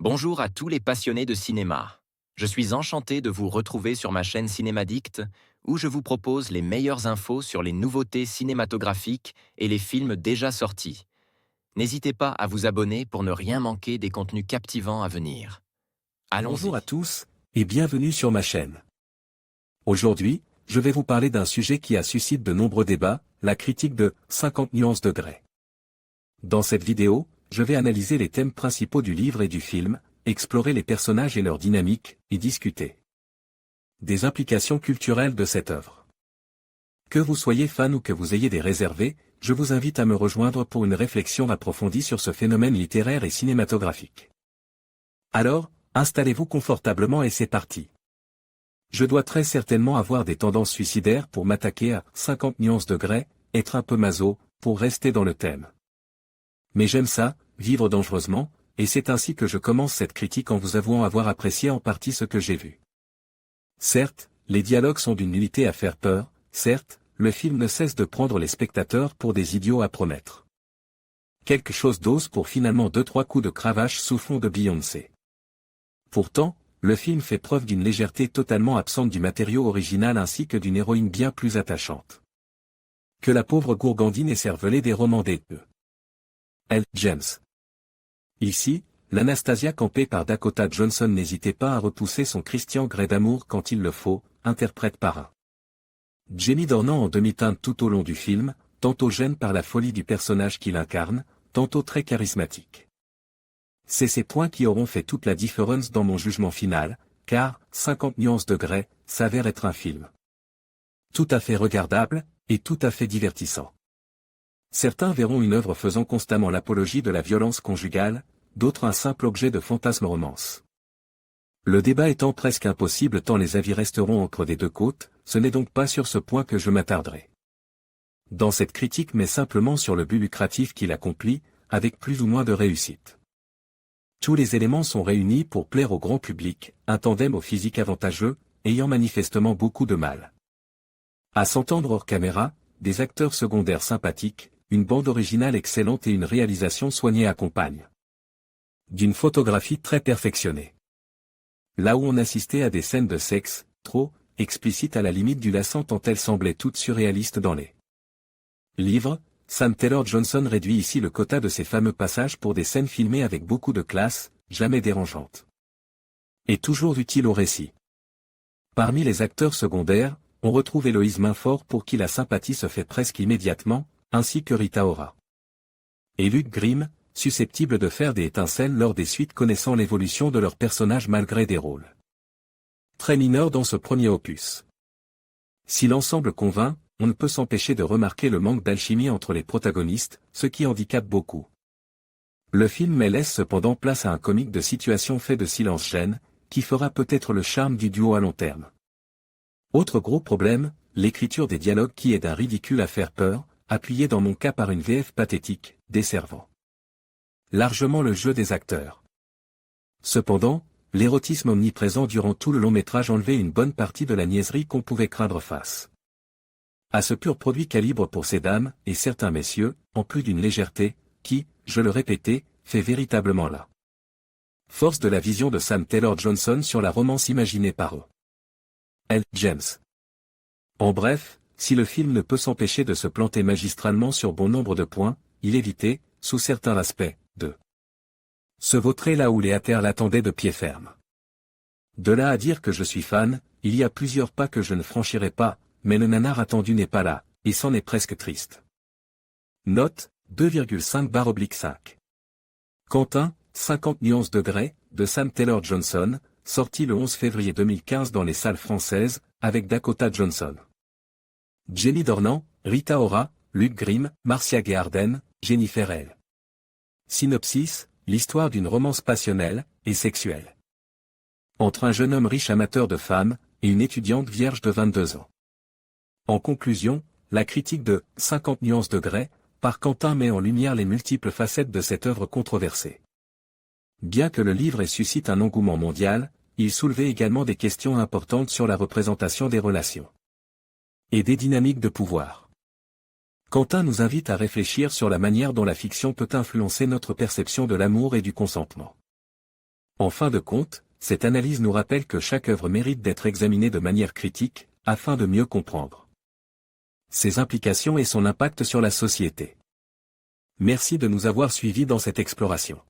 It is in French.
Bonjour à tous les passionnés de cinéma. Je suis enchanté de vous retrouver sur ma chaîne Cinémadicte, où je vous propose les meilleures infos sur les nouveautés cinématographiques et les films déjà sortis. N'hésitez pas à vous abonner pour ne rien manquer des contenus captivants à venir. Bonjour à Allons-y. tous, et bienvenue sur ma chaîne. Aujourd'hui, je vais vous parler d'un sujet qui a suscité de nombreux débats, la critique de 50 nuances de Grey. Dans cette vidéo, je vais analyser les thèmes principaux du livre et du film, explorer les personnages et leur dynamique, et discuter des implications culturelles de cette œuvre. Que vous soyez fan ou que vous ayez des réservés, je vous invite à me rejoindre pour une réflexion approfondie sur ce phénomène littéraire et cinématographique. Alors, installez-vous confortablement et c'est parti. Je dois très certainement avoir des tendances suicidaires pour m'attaquer à 50 nuances de Grey, être un peu maso, pour rester dans le thème. Mais j'aime ça, vivre dangereusement, et c'est ainsi que je commence cette critique en vous avouant avoir apprécié en partie ce que j'ai vu. Certes, les dialogues sont d'une nullité à faire peur, certes, le film ne cesse de prendre les spectateurs pour des idiots à promettre quelque chose d'ose pour finalement 2-3 coups de cravache sous fond de Beyoncé. Pourtant, le film fait preuve d'une légèreté totalement absente du matériau original ainsi que d'une héroïne bien plus attachante que la pauvre gourgandine écervelée des romans d'E.E. L. James. Ici, l'Anastasia campée par Dakota Johnson n'hésitait pas à repousser son Christian Grey d'amour quand il le faut, interprète par un Jamie Dornan en demi-teinte tout au long du film, tantôt gêne par la folie du personnage qu'il incarne, tantôt très charismatique. C'est ces points qui auront fait toute la différence dans mon jugement final, car 50 nuances de Grey s'avère être un film tout à fait regardable, et tout à fait divertissant. Certains verront une œuvre faisant constamment l'apologie de la violence conjugale, d'autres un simple objet de fantasme romance. Le débat étant presque impossible tant les avis resteront entre des deux côtes, ce n'est donc pas sur ce point que je m'attarderai. Dans cette critique mais simplement sur le but lucratif qu'il accomplit, avec plus ou moins de réussite. Tous les éléments sont réunis pour plaire au grand public, un tandem au physique avantageux, ayant manifestement beaucoup de mal à s'entendre hors caméra, des acteurs secondaires sympathiques, une bande originale excellente et une réalisation soignée accompagnent d'une photographie très perfectionnée. Là où on assistait à des scènes de sexe, trop explicites à la limite du lassant tant elles semblaient toutes surréalistes dans les livres, Sam Taylor Johnson réduit ici le quota de ces fameux passages pour des scènes filmées avec beaucoup de classe, jamais dérangeantes et toujours utiles au récit. Parmi les acteurs secondaires, on retrouve Héloïse Mainfort pour qui la sympathie se fait presque immédiatement, ainsi que Rita Ora. Et Luke Grimm, susceptible de faire des étincelles lors des suites connaissant l'évolution de leurs personnages malgré des rôles très mineurs dans ce premier opus. Si l'ensemble convainc, on ne peut s'empêcher de remarquer le manque d'alchimie entre les protagonistes, ce qui handicape beaucoup. Le film laisse cependant place à un comique de situation fait de silence-gêne, qui fera peut-être le charme du duo à long terme. Autre gros problème, l'écriture des dialogues qui est d'un ridicule à faire peur, appuyée dans mon cas par une VF pathétique, desservant largement le jeu des acteurs. Cependant, l'érotisme omniprésent durant tout le long métrage enlevait une bonne partie de la niaiserie qu'on pouvait craindre face à ce pur produit calibre pour ces dames, et certains messieurs, en plus d'une légèreté, qui, je le répétais, fait véritablement la force de la vision de Sam Taylor Johnson sur la romance imaginée par eux. L. James. En bref, si le film ne peut s'empêcher de se planter magistralement sur bon nombre de points, il évitait, sous certains aspects, de se vautrer là où les haters l'attendaient de pied ferme. De là à dire que je suis fan, il y a plusieurs pas que je ne franchirai pas, mais le nanar attendu n'est pas là, et c'en est presque triste. Note, 2,5/5. Quentin, 50 nuances de Grey, de Sam Taylor Johnson, sorti le 11 février 2015 dans les salles françaises, avec Dakota Johnson, Jamie Dornan, Rita Ora, Luke Grimm, Marcia Gay Harden, Jennifer L. Synopsis, l'histoire d'une romance passionnelle et sexuelle entre un jeune homme riche amateur de femmes et une étudiante vierge de 22 ans. En conclusion, la critique de 50 nuances de Grey par Quentin met en lumière les multiples facettes de cette œuvre controversée. Bien que le livre suscite un engouement mondial, il soulevait également des questions importantes sur la représentation des relations et des dynamiques de pouvoir. Quentin nous invite à réfléchir sur la manière dont la fiction peut influencer notre perception de l'amour et du consentement. En fin de compte, cette analyse nous rappelle que chaque œuvre mérite d'être examinée de manière critique, afin de mieux comprendre ses implications et son impact sur la société. Merci de nous avoir suivis dans cette exploration.